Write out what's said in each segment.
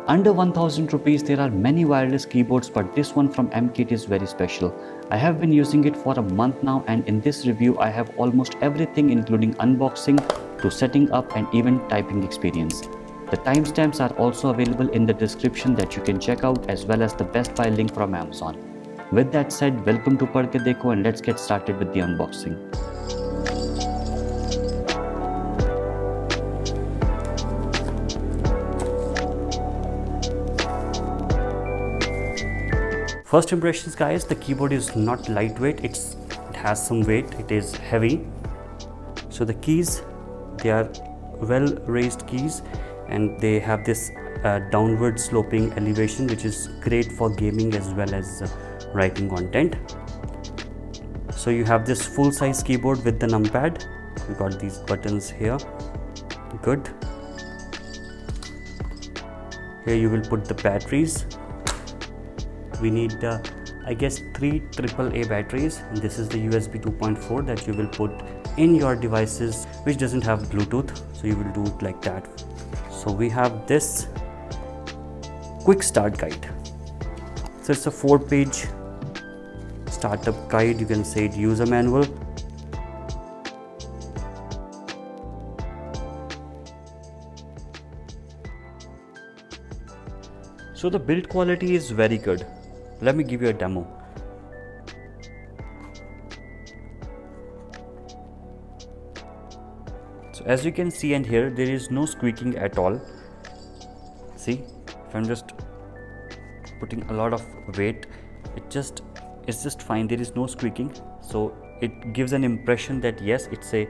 Under 1000 rupees, there are many wireless keyboards, but this one from Amkette is very special. I have been using it for a month now, and in this review, I have almost everything including unboxing to setting up and even typing experience. The timestamps are also available in the description that you can check out, as well as the Best Buy link from Amazon. With that said, welcome to PadhkeDekho, and let's get started with the unboxing. First impressions, guys, the keyboard is not lightweight, it has some weight, it is heavy. So the keys, they are well raised keys, and they have this downward sloping elevation, which is great for gaming as well as writing content. So you have this full size keyboard with the numpad. You got these buttons here. Good. Here you will put the batteries. We need I guess 3 AAA batteries, and this is the USB 2.4 that you will put in your devices which doesn't have Bluetooth, so you will do it like that. So we have this quick start guide. So it's a 4-page startup guide, you can say it user manual. So the build quality is very good. Let me give you a demo. So as you can see and hear, there is no squeaking at all. See, if I'm just putting a lot of weight, it's just fine. There is no squeaking. So it gives an impression that yes, it's a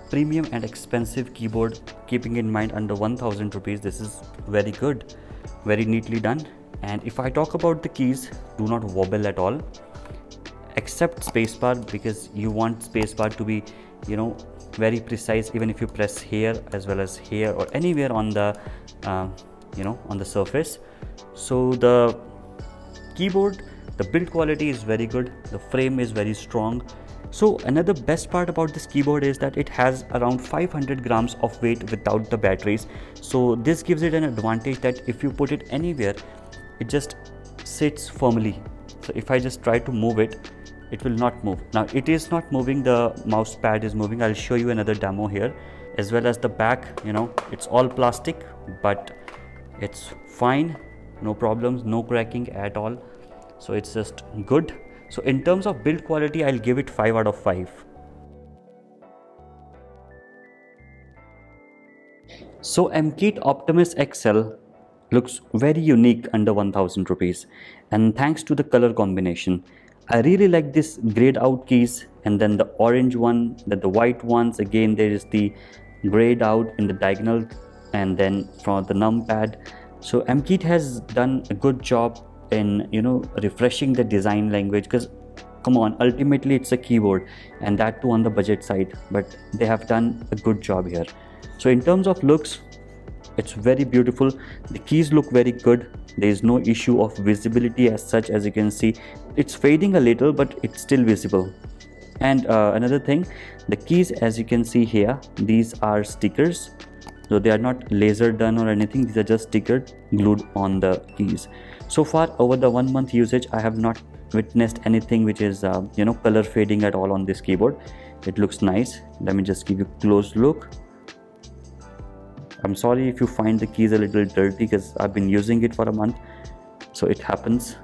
premium and expensive keyboard. Keeping in mind under 1000 rupees, this is very good, very neatly done. And if I talk about the keys, do not wobble at all, except spacebar, because you want spacebar to be, very precise, even if you press here as well as here or anywhere on the on the surface. So the keyboard, the build quality is very good, the frame is very strong. So another best part about this keyboard is that it has around 500 grams of weight without the batteries. So this gives it an advantage that if you put it anywhere, it just sits firmly. So if I just try to move it, it will not move. Now it is not moving, the mouse pad is moving. I'll show you another demo here, as well as the back, it's all plastic, but it's fine, no problems, no cracking at all. So it's just good. So in terms of build quality, I'll give it 5 out of 5. So Amkette OPTIMUS XL looks very unique under 1000 rupees, and thanks to the color combination. I really like this grayed out keys, and then the orange one, then the white ones. Again, there is the grayed out in the diagonal, and then from the numpad. So Amkette has done a good job in refreshing the design language, because come on, ultimately it's a keyboard, and that too on the budget side, but they have done a good job here. So in terms of looks, it's very beautiful. The keys look very good. There is no issue of visibility as such. As you can see, it's fading a little, but it's still visible. And another thing, the keys, as you can see here, these are stickers. So they are not laser done or anything, these are just stickered, glued on the keys. So far over the 1 month usage, I have not witnessed anything which is color fading at all on this keyboard. It looks nice. Let me just give you a close look. I'm sorry if you find the keys a little dirty, because I've been using it for a month, so it happens.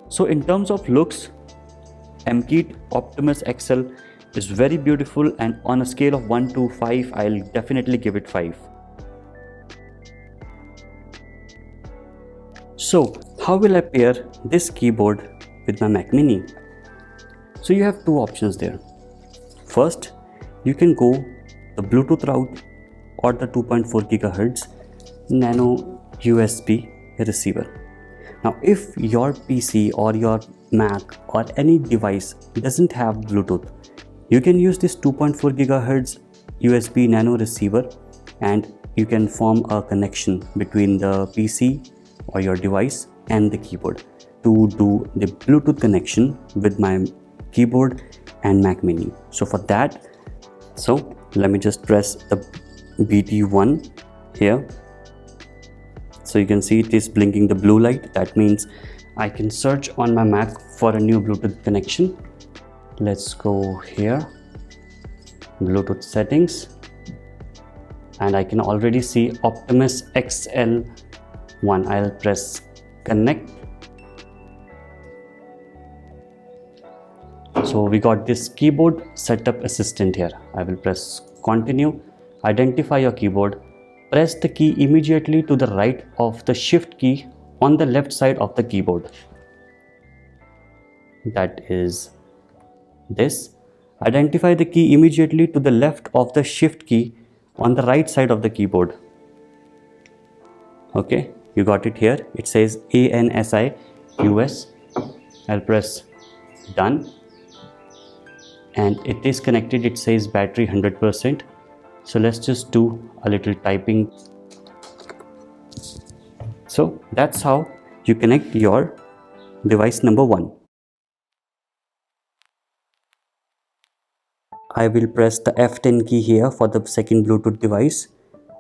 So in terms of looks, Amkette OPTIMUS XL is very beautiful, and on a scale of 1 to 5, I'll definitely give it 5. So how will I pair this keyboard with my Mac Mini? So you have 2 options there. First, you can go the Bluetooth route or the 2.4 GHz nano USB receiver. Now if your PC or your Mac or any device doesn't have Bluetooth, you can use this 2.4 GHz USB nano receiver, and you can form a connection between the PC or your device and the keyboard to do the Bluetooth connection with my keyboard and Mac Mini. So for that, let me just press the BT1 here. So you can see it is blinking the blue light. That means I can search on my Mac for a new Bluetooth connection. Let's go here, Bluetooth settings, and I can already see Optimus XL 1. I'll press connect. So we got this keyboard setup assistant here. I will press continue. Identify your keyboard. Press the key immediately to the right of the shift key on the left side of the keyboard. That is this. Identify the key immediately to the left of the shift key on the right side of the keyboard. Okay, you got it here. It says ANSI US. I'll press done. And it is connected. It says battery 100%. So let's just do a little typing. So that's how you connect your device number 1. I will press the F10 key here for the second Bluetooth device.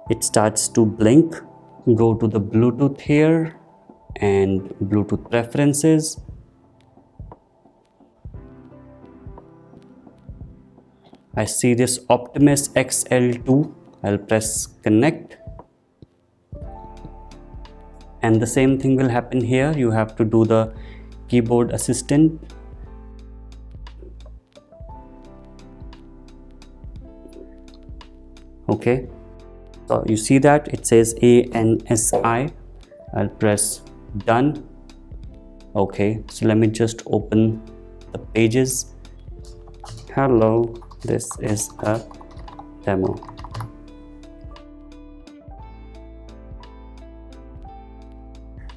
It starts to blink. Go to the Bluetooth here and Bluetooth preferences. I see this Optimus XL2. I'll press connect. And the same thing will happen here. You have to do the keyboard assistant. Okay. So you see that it says ANSI. I'll press done. Okay. So let me just open the pages. Hello. This is a demo.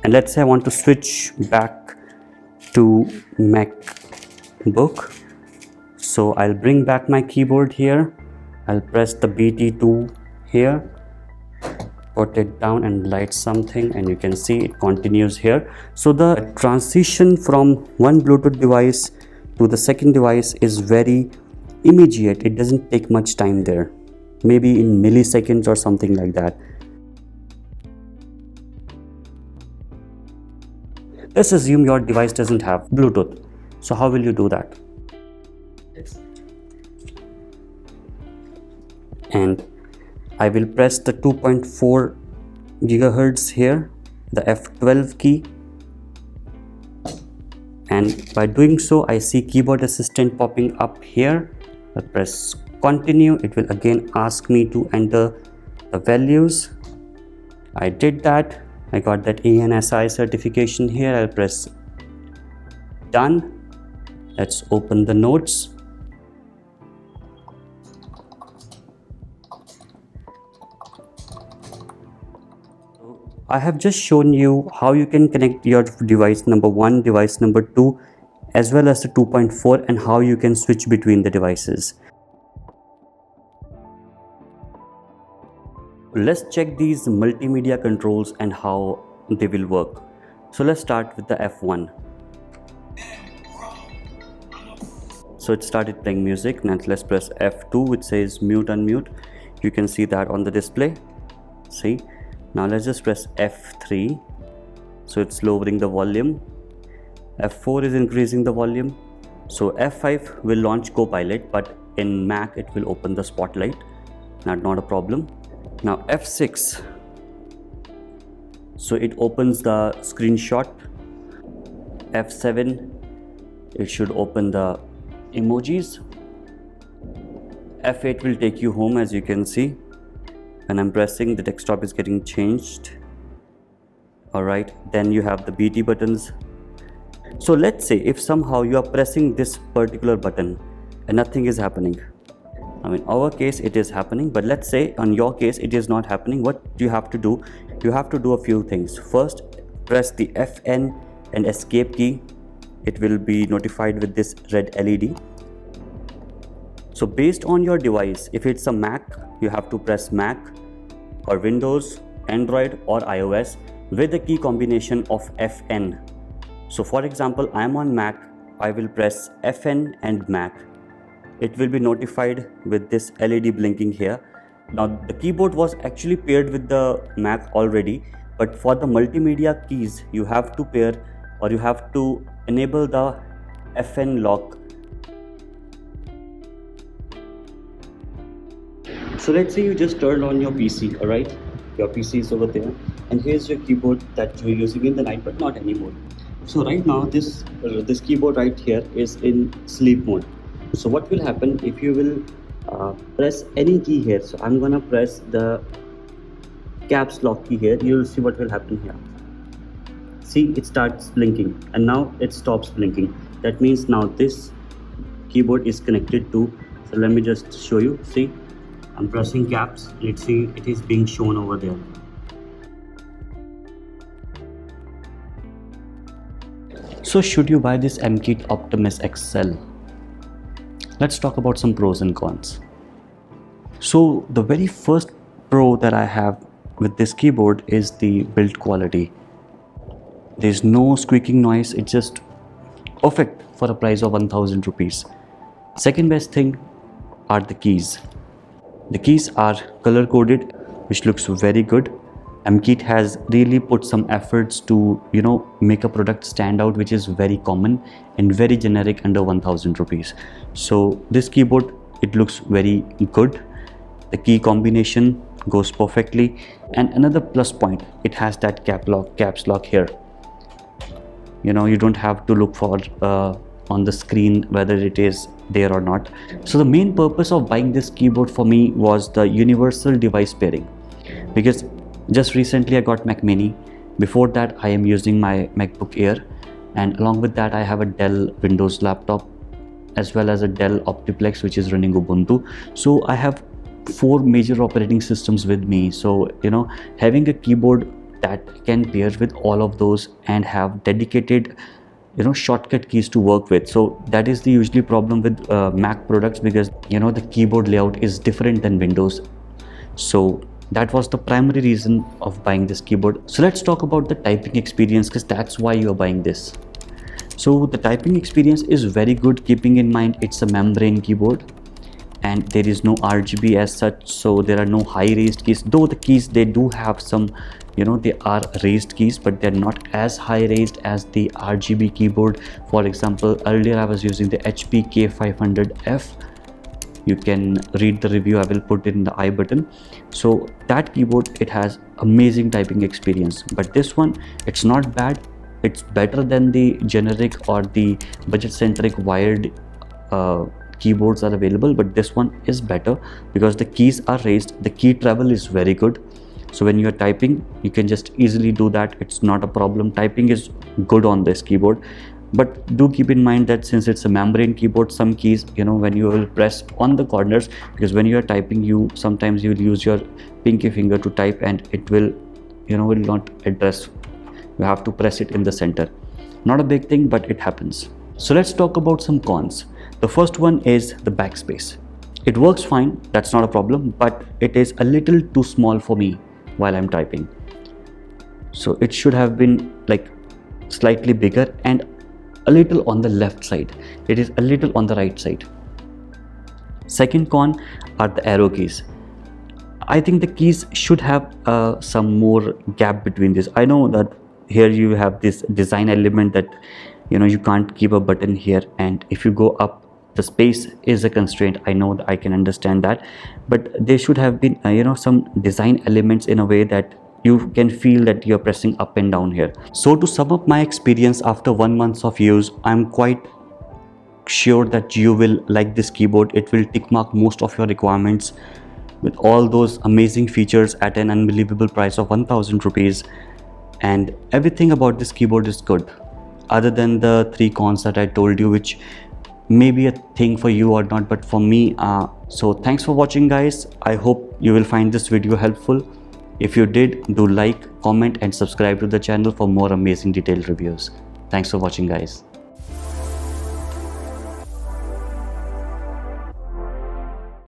And let's say I want to switch back to MacBook. So I'll bring back my keyboard here. I'll press the BT2 here, put it down and light something, and you can see it continues here. So the transition from one Bluetooth device to the second device is very immediate. It doesn't take much time there, maybe in milliseconds or something like that. Let's assume your device doesn't have Bluetooth. So how will you do that? And I will press the 2.4 gigahertz here, the F12 key. And by doing so, I see keyboard assistant popping up here. I press continue. It will again ask me to enter the values. I did that. I got that ANSI certification here. I'll press done. Let's open the notes. I have just shown you how you can connect your device number 1, device number 2, as well as the 2.4, and how you can switch between the devices. Let's check these multimedia controls and how they will work. So let's start with the F1. So it started playing music. Now let's press F2, which says mute unmute. You can see that on the display. See? Now let's just press F3. So it's lowering the volume. F4 is increasing the volume. So F5 will launch Copilot, but in Mac it will open the Spotlight. Not a problem. Now F6. So it opens the screenshot. F7. It should open the emojis. F8 will take you home, as you can see. When I'm pressing, the desktop is getting changed. Alright, then you have the BT buttons. So let's say if somehow you are pressing this particular button and nothing is happening. I mean, our case it is happening, but let's say on your case it is not happening. What you have to do? You have to do a few things. First, press the FN and escape key. It will be notified with this red LED. So based on your device, if it's a Mac, you have to press Mac, or Windows, Android or iOS with the key combination of FN. So for example, I am on Mac, I will press FN and Mac. It will be notified with this LED blinking here. Now the keyboard was actually paired with the Mac already, But for the multimedia keys, you have to pair or you have to enable the FN lock. So let's say you just turned on your PC, alright? Your PC is over there, and here's your keyboard that you're using in the night but not anymore. So right now this keyboard right here is in sleep mode. So what will happen if you will press any key here? So I'm gonna press the caps lock key here. You'll see what will happen here. See, it starts blinking and now it stops blinking. That means now this keyboard is connected to, so let me just show you. See, I'm pressing caps. Let's see, it is being shown over there. So should you buy this Amkette OPTIMUS XL? Let's talk about some pros and cons. So the very first pro that I have with this keyboard is the build quality. There's no squeaking noise. It's just perfect for a price of 1000 rupees. Second best thing are the keys. The keys are color coded, which looks very good. Amkette has really put some efforts to, make a product stand out, which is very common and very generic under 1000 rupees. So this keyboard, it looks very good. The key combination goes perfectly, and another plus point, it has that caps lock here. You don't have to look for on the screen whether it is there or not. So the main purpose of buying this keyboard for me was the universal device pairing, because just recently I got Mac Mini. Before that I am using my MacBook Air, and along with that I have a Dell Windows laptop as well as a Dell Optiplex which is running Ubuntu. So I have 4 major operating systems with me. So having a keyboard that can pair with all of those and have dedicated shortcut keys to work with. So that is the usually problem with Mac products, because the keyboard layout is different than Windows. So that was the primary reason of buying this keyboard. So let's talk about the typing experience, because that's why you are buying this. So the typing experience is very good, keeping in mind it's a membrane keyboard and there is no RGB as such, so there are no high raised keys. Though the keys, they do have some, they are raised keys, but they're not as high raised as the RGB keyboard. For example, earlier I was using the HP K500F. You can read the review, I will put it in the I button. So that keyboard, it has amazing typing experience, but this one, it's not bad. It's better than the generic or the budget centric wired keyboards are available, but this one is better because the keys are raised. The key travel is very good, so when you are typing you can just easily do that. It's not a problem. Typing is good on this keyboard, but do keep in mind that since it's a membrane keyboard, some keys, when you will press on the corners, because when you are typing, sometimes you will use your pinky finger to type and it will will not address. You have to press it in the center. Not a big thing, but it happens. So let's talk about some cons. The first one is the backspace. It works fine, that's not a problem, but it is a little too small for me while I'm typing. So it should have been like slightly bigger and a little on the left side. It is a little on the right side. Second con are the arrow keys. I think the keys should have some more gap between this. I know that here you have this design element that you can't keep a button here, and if you go up, the space is a constraint. I know that, I can understand that, but there should have been some design elements in a way that you can feel that you're pressing up and down here. So to sum up my experience after 1 month of use, I'm quite sure that you will like this keyboard. It will tick mark most of your requirements with all those amazing features at an unbelievable price of 1000 rupees, and everything about this keyboard is good, other than the 3 cons that I told you, which may be a thing for you or not, but for me. So thanks for watching, guys. I hope you will find this video helpful. If you did, do like, comment and subscribe to the channel for more amazing detailed reviews. Thanks for watching, guys.